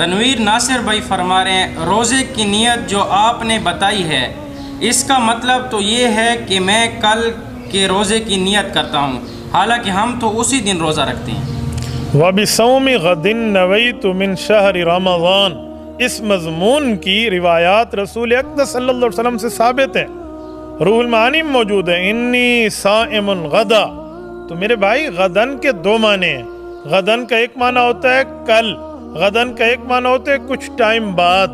تنویر ناصر بھائی فرما رہے ہیں روزے کی نیت جو آپ نے بتائی ہے اس کا مطلب تو یہ ہے کہ میں کل کے روزے کی نیت کرتا ہوں، حالانکہ ہم تو اسی دن روزہ رکھتے ہیں۔ وَبِصَوْمِ غَدٍ نَوَيْتُ مِنْ شَهْرِ رَمَضَانَ، اس مضمون کی روایات رسول اقدس صلی اللہ علیہ وسلم سے ثابت ہیں، روح المعانی میں موجود ہے۔ انی صائم غدا، تو میرے بھائی غدن کے دو معنی ہیں۔ غدن کا ایک معنی ہوتا ہے کل، غدن کا ایک معنی ہوتا ہے کچھ ٹائم بعد،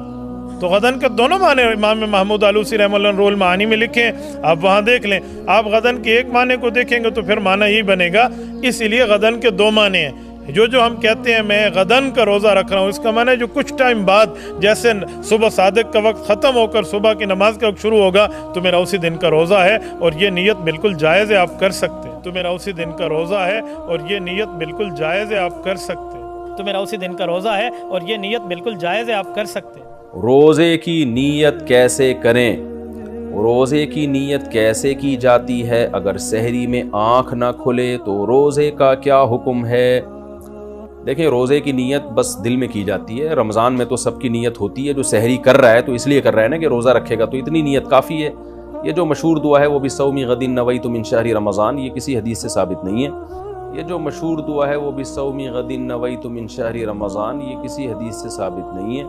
تو غدن کے دونوں معنی امام محمود آلوسی رحمہ اللہ نے روح المعانی میں لکھے ہیں، آپ وہاں دیکھ لیں۔ آپ غدن کے ایک معنی کو دیکھیں گے تو پھر معنی یہی بنے گا، اسی لیے غدن کے دو معنی ہیں۔ جو ہم کہتے ہیں میں غدن کا روزہ رکھ رہا ہوں، اس کا معنی ہے جو کچھ ٹائم بعد، جیسے صبح صادق کا وقت ختم ہو کر صبح کی نماز کا وقت شروع ہوگا تو میرا اسی دن کا روزہ ہے، اور یہ نیت بالکل جائز ہے، آپ کر سکتے ہیں۔ تو میرا اسی دن کا روزہ ہے اور یہ نیت بالکل جائز ہے، آپ کر سکتے ہیں۔ تو میرا اسی دن کا روزہ ہے اور یہ نیت بالکل جائز ہے، آپ کر سکتے ہیں۔ روزے کی نیت کیسے کریں؟ روزے کی نیت کیسے کی جاتی ہے؟ اگر سحری میں آنکھ نہ کھلے تو روزے کا کیا حکم ہے؟ دیکھیں، روزے کی نیت بس دل میں کی جاتی ہے۔ رمضان میں تو سب کی نیت ہوتی ہے، جو سحری کر رہا ہے تو اس لیے کر رہا ہے نا کہ روزہ رکھے گا، تو اتنی نیت کافی ہے۔ یہ جو مشہور دعا ہے وہ بِصَوْمِ غَدٍ نَوَيْتُ مِنْ شَهْرِ رمضان، یہ کسی حدیث سے ثابت نہیں ہے۔ یہ جو مشہور دعا ہے وہ بِصَوْمِ غَدٍ نَوَيْتُ مِنْ شَهْرِ رمضان، یہ کسی حدیث سے ثابت نہیں ہے۔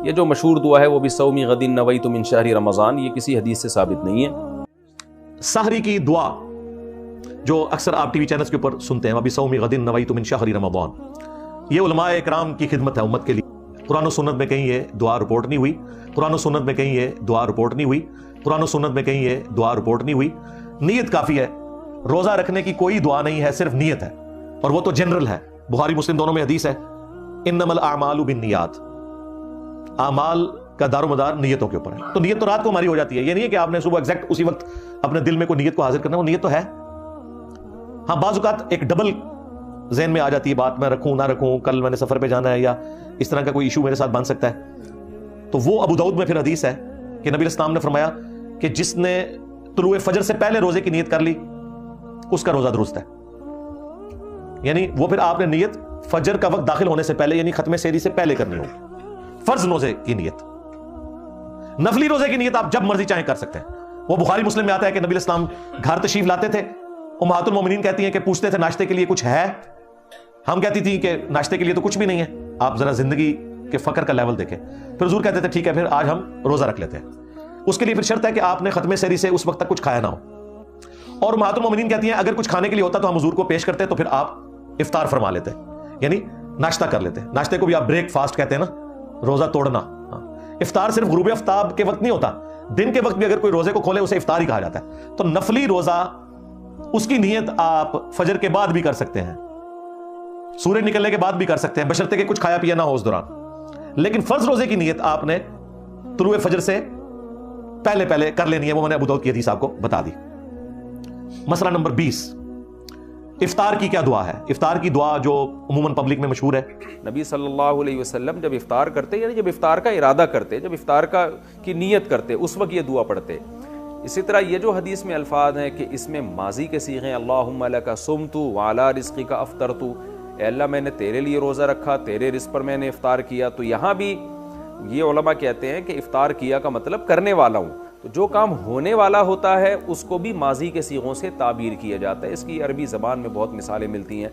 یہ جو مشہور دعا ہے وہ بِصَوْمِ غَدٍ نَوَيْتُ مِنْ شَهْرِ رمضان، یہ کسی حدیث سے ثابت نہیں ہے۔ سحری کی دعا جو اکثر آپ ٹی وی چینلز کے اوپر سنتے ہیں، وَبِصَوْمِ غَدٍ نَوَيْتُ مِنْ شَهْرِ رمضان، یہ علماء اکرام کی خدمت ہے امت کے لیے۔ قرآن و سنت میں کہیں یہ دعا رپورٹ نہیں ہوئی، قرآن و سنت میں کہیں یہ دعا رپورٹ نہیں ہوئی، قرآن و سنت میں کہیں یہ دعا رپورٹ نہیں ہوئی۔ نیت کافی ہے، روزہ رکھنے کی کوئی دعا نہیں ہے، صرف نیت ہے، اور وہ تو جنرل ہے۔ بخاری مسلم دونوں میں حدیث ہے، انما الاعمال بالنیات، اعمال کا دار و مدار نیتوں کے اوپر ہے۔ تو نیت تو رات کو ہماری ہو جاتی ہے، یہ نہیں ہے کہ آپ نے صبح ایگزیکٹ اسی وقت اپنے دل میں کوئی نیت کو حاضر کرنا، وہ نیت تو ہے۔ ہاں، بعض اوقات ایک ڈبل ذہن میں آ جاتی ہے بات، میں رکھوں نہ رکھوں، کل میں نے سفر پہ جانا ہے، یا اس طرح کا کوئی ایشو میرے ساتھ بن سکتا ہے، تو وہ ابو داؤد میں پھر حدیث ہے کہ نبی اسلام نے فرمایا کہ جس نے طلوع فجر سے پہلے روزے کی نیت کر لی اس کا روزہ درست ہے۔ یعنی وہ پھر آپ نے نیت فجر کا وقت داخل ہونے سے پہلے، یعنی ختم سحری سے پہلے کرنی ہوگی۔ فرض روزے کی نیت، نفلی روزے کی نیت آپ جب مرضی چاہیں کر سکتے ہیں۔ وہ بخاری مسلم میں آتا ہے کہ نبی اسلام گھر تشریف لاتے تھے، امہات المومنین کہتی ہیں کہ پوچھتے تھے ناشتے کے لیے کچھ ہے؟ ہم کہتی تھی کہ ناشتے کے لیے تو کچھ بھی نہیں ہے، آپ ذرا زندگی کے فقر کا لیول دیکھیں۔ پھر حضور کہتے تھے ٹھیک ہے، پھر آج ہم روزہ رکھ لیتے ہیں۔ اس کے لیے پھر شرط ہے کہ آپ نے ختم سحری سے اس وقت تک کچھ کھایا نہ ہو، اور امہات المومنین کہتی ہیں اگر کچھ کھانے کے لیے ہوتا تو ہم حضور کو پیش کرتے تو پھر آپ افطار فرما لیتے، یعنی ناشتہ کر لیتے۔ ناشتے کو بھی آپ بریک فاسٹ کہتے ہیں نا، روزہ توڑنا۔ افطار صرف غروب آفتاب کے وقت نہیں ہوتا، دن کے وقت بھی اگر کوئی روزے کو کھولے اسے افطار ہی کہا جاتا ہے۔ تو نفلی روزہ اس کی نیت آپ فجر کے بعد بھی کر سکتے ہیں، سورج نکلنے کے بعد بھی کر سکتے ہیں، بشرطے کہ کچھ کھایا پیا نہ ہو اس دوران۔ لیکن فرض روزے کی نیت آپ نے طلوع فجر سے پہلے کر لینی ہے، وہ میں نے ابو داؤد کی حدیث آپ کو بتا دی۔ مسئلہ نمبر 20، افطار کی کیا دعا ہے؟ افطار کی دعا جو عموماً پبلک میں مشہور ہے، نبی صلی اللہ علیہ وسلم جب افطار کرتے، یعنی جب افطار کا ارادہ کرتے، جب افطار کی نیت کرتے، اس وقت یہ دعا پڑھتے۔ اسی طرح یہ جو حدیث میں الفاظ ہیں کہ اس میں ماضی کے صیغے ہیں، اللہم لک صمت وعلی رزقک افطرت، اے اللہ میں نے تیرے لیے روزہ رکھا، تیرے رزق پر میں نے افطار کیا۔ تو یہاں بھی یہ علماء کہتے ہیں کہ افطار کیا کا مطلب کرنے والا ہوں، تو جو کام ہونے والا ہوتا ہے اس کو بھی ماضی کے صیغوں سے تعبیر کیا جاتا ہے۔ اس کی عربی زبان میں بہت مثالیں ملتی ہیں۔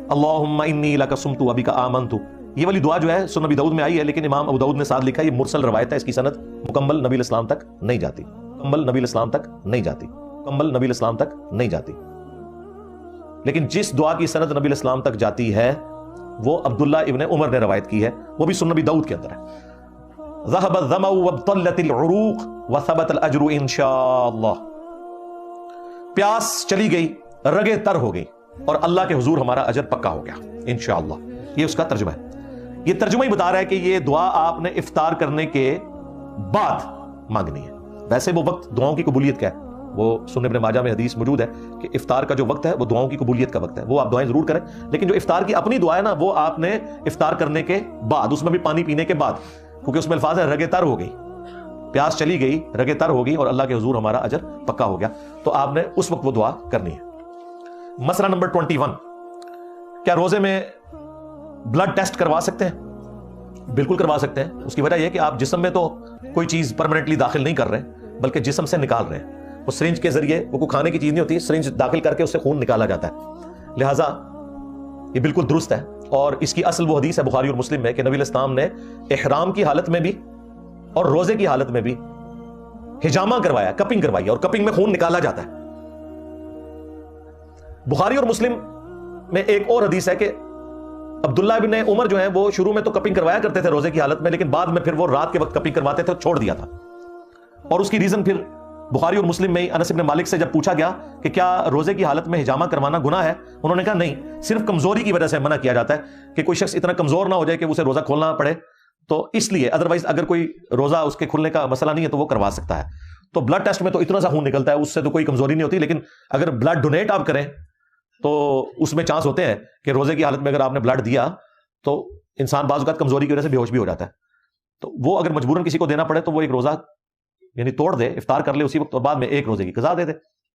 اللہم انی لک صمت وبک آمنت، یہ والی دعا جو ہے سنن ابی داؤد میں آئی ہے، لیکن امام ابو داؤد نے ساتھ لکھا ہے یہ مرسل روایت ہے، اس کی سند مکمل نبی الاسلام تک نہیں جاتی، مکمل نبی الاسلام تک نہیں جاتی، مکمل نبی الاسلام تک نہیں جاتی۔ لیکن جس دعا کی سند نبی الاسلام تک جاتی ہے وہ عبداللہ ابن عمر نے روایت کی ہے، وہ بھی سنن ابی داؤد کے اندر ہے۔ ذهب الظمأ وابطلت العروق وثبت الاجر انشاءاللہ، پیاس چلی گئی، رگیں تر ہو گئی، اور اللہ کے حضور ہمارا اجر پکا ہو گیا انشاءاللہ۔ یہ اس کا ترجمہ ہے۔ یہ ترجمہ ہی بتا رہا ہے کہ یہ دعا آپ نے افطار کرنے کے بعد مانگنی ہے۔ ویسے وہ وقت دعاؤں کی قبولیت کا ہے، وہ سنن ابن ماجہ میں حدیث موجود ہے کہ افطار کا جو وقت ہے وہ دعاؤں کی قبولیت کا وقت ہے، وہ آپ دعائیں ضرور کریں، لیکن جو افطار کی اپنی دعا ہے نا وہ آپ نے افطار کرنے کے بعد، اس میں بھی پانی پینے کے بعد، کیونکہ اس میں الفاظ ہے رگیں تر ہو گئی، پیاس چلی گئی، رگیں تر ہو گئی، اور اللہ کے حضور ہمارا اجر پکا ہو گیا، تو آپ نے اس وقت وہ دعا کرنی ہے۔ مسئلہ نمبر 21، کیا روزے میں بلڈ ٹیسٹ کروا سکتے ہیں؟ بالکل کروا سکتے ہیں. اس کی وجہ یہ کہ آپ جسم میں تو کوئی چیز پرماننٹلی داخل نہیں کر رہے ہیں بلکہ جسم سے نکال رہے ہیں. وہ سرنج کے ذریعے، وہ کوئی کھانے کی چیز نہیں ہوتی، سرنج داخل کر کے اس سے خون نکالا جاتا ہے. لہٰذا یہ بالکل درست ہے. اور اس کی اصل وہ حدیث ہے بخاری اور مسلم میں کہ نبی علیہ السلام نے احرام کی حالت میں بھی اور روزے کی حالت میں بھی حجامہ کروایا، کپنگ کروائی، اور کپنگ میں خون نکالا جاتا ہے. بخاری اور مسلم میں ایک اور حدیث ہے کہ عبداللہ ابن عمر جو ہیں وہ شروع میں تو کپنگ کروایا کرتے تھے روزے کی حالت میں، لیکن بعد میں پھر وہ رات کے وقت کپنگ کرواتے تھے، چھوڑ دیا تھا. اور اس کی ریزن پھر بخاری اور مسلم میں انس بن مالک سے جب پوچھا گیا کہ کیا روزے کی حالت میں حجامہ کروانا گناہ ہے، انہوں نے کہا نہیں، صرف کمزوری کی وجہ سے منع کیا جاتا ہے کہ کوئی شخص اتنا کمزور نہ ہو جائے کہ اسے روزہ کھولنا پڑے، تو اس لیے ادروائز اگر کوئی روزہ اس کے کھلنے کا مسئلہ نہیں ہے تو وہ کروا سکتا ہے. تو بلڈ ٹیسٹ میں تو اتنا سا خون نکلتا ہے، اس سے تو کوئی کمزوری نہیں ہوتی، لیکن اگر بلڈ ڈونیٹ آپ کریں تو اس میں چانس ہوتے ہیں کہ روزے کی حالت میں اگر آپ نے بلڈ دیا تو انسان بعض اوقات کمزوری کی وجہ سے بے ہوش بھی ہو جاتا ہے. تو وہ اگر مجبوراً کسی کو دینا پڑے تو وہ ایک روزہ یعنی توڑ دے، افطار کر لے اسی وقت، اور بعد میں ایک روزے کی قضا دے دے.